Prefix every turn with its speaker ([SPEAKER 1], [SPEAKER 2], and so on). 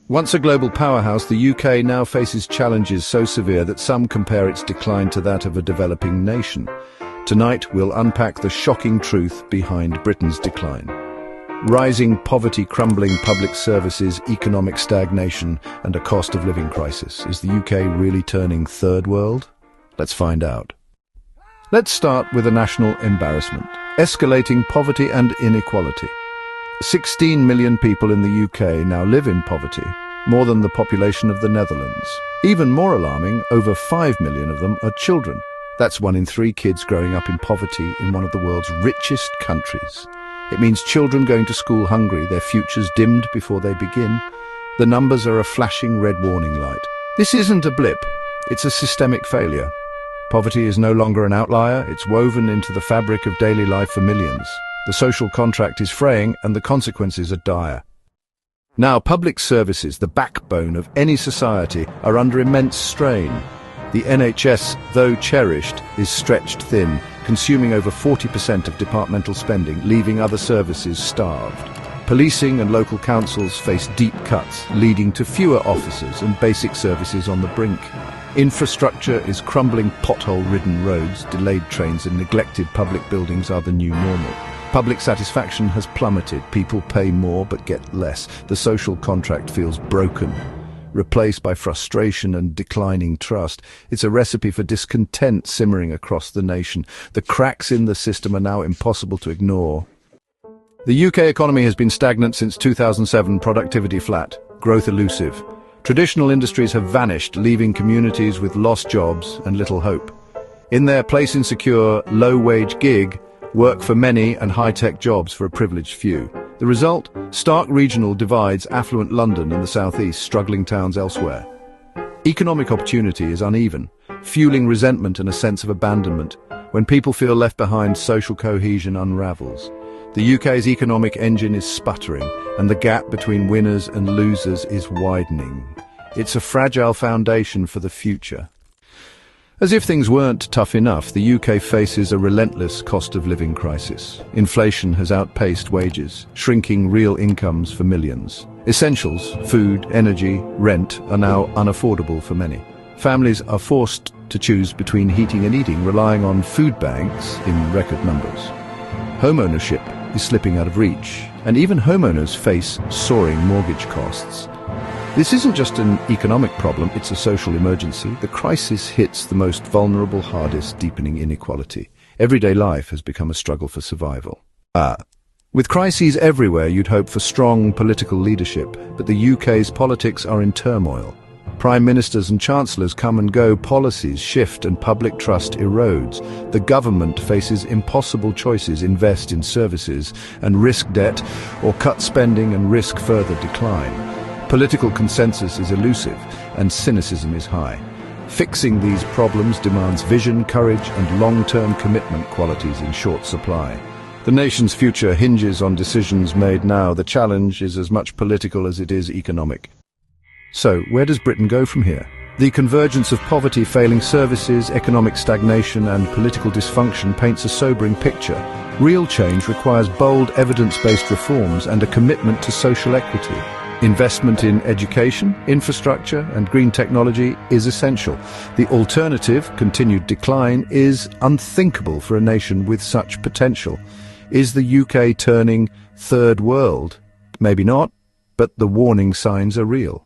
[SPEAKER 1] Once a global powerhouse, the UK now faces challenges so severe that some compare its decline to that of a developing nation. Tonight, we'll unpack the shocking truth behind Britain's decline. Rising poverty, crumbling public services, economic stagnation, and a cost of living crisis. Is the UK really turning third world? Let's find out. Let's start with a national embarrassment. Escalating poverty and inequality. 16 million people in the UK now live in poverty, more than the population of the Netherlands. Even more alarming, over 5 million of them are children. That's 1 in 3 kids growing up in poverty in one of the world's richest countries. It means children going to school hungry, their futures dimmed before they begin. The numbers are a flashing red warning light. This isn't a blip, it's a systemic failure. Poverty is no longer an outlier, it's woven into the fabric of daily life for millions. The social contract is fraying and the consequences are dire. Now, public services, the backbone of any society, are under immense strain. The NHS, though cherished, is stretched thin, consuming over 40% of departmental spending, leaving other services starved. Policing and local councils face deep cuts, leading to fewer officers and basic services on the brink. Infrastructure is crumbling, pothole-ridden roads, delayed trains and neglected public buildings are the new normal. Public satisfaction has plummeted. People pay more but get less. The social contract feels broken, replaced by frustration and declining trust. It's a recipe for discontent simmering across the nation. The cracks in the system are now impossible to ignore. The UK economy has been stagnant since 2007, productivity flat, growth elusive. Traditional industries have vanished, leaving communities with lost jobs and little hope. In their place insecure, low-wage gig, work for many and high-tech jobs for a privileged few. The result? Stark regional divides, affluent London and the southeast, struggling towns elsewhere. Economic opportunity is uneven, fueling resentment and a sense of abandonment. When people feel left behind, social cohesion unravels. The UK's economic engine is sputtering, and the gap between winners and losers is widening. It's a fragile foundation for the future. As if things weren't tough enough, the UK faces a relentless cost of living crisis. Inflation has outpaced wages, shrinking real incomes for millions. Essentials, food, energy, rent, are now unaffordable for many. Families are forced to choose between heating and eating, relying on food banks in record numbers. Home ownership is slipping out of reach, and even homeowners face soaring mortgage costs. This isn't just an economic problem, it's a social emergency. The crisis hits the most vulnerable hardest, deepening inequality. Everyday life has become a struggle for survival. With crises everywhere, you'd hope for strong political leadership, but the UK's politics are in turmoil. Prime ministers and chancellors come and go, policies shift and public trust erodes. The government faces impossible choices: invest in services and risk debt, or cut spending and risk further decline. Political consensus is elusive and cynicism is high. Fixing these problems demands vision, courage and long-term commitment, qualities in short supply. The nation's future hinges on decisions made now. The challenge is as much political as it is economic. So, where does Britain go from here? The convergence of poverty, failing services, economic stagnation and political dysfunction paints a sobering picture. Real change requires bold, evidence-based reforms and a commitment to social equity. Investment in education, infrastructure and green technology is essential. The alternative, continued decline, is unthinkable for a nation with such potential. Is the UK turning third world? Maybe not, but the warning signs are real.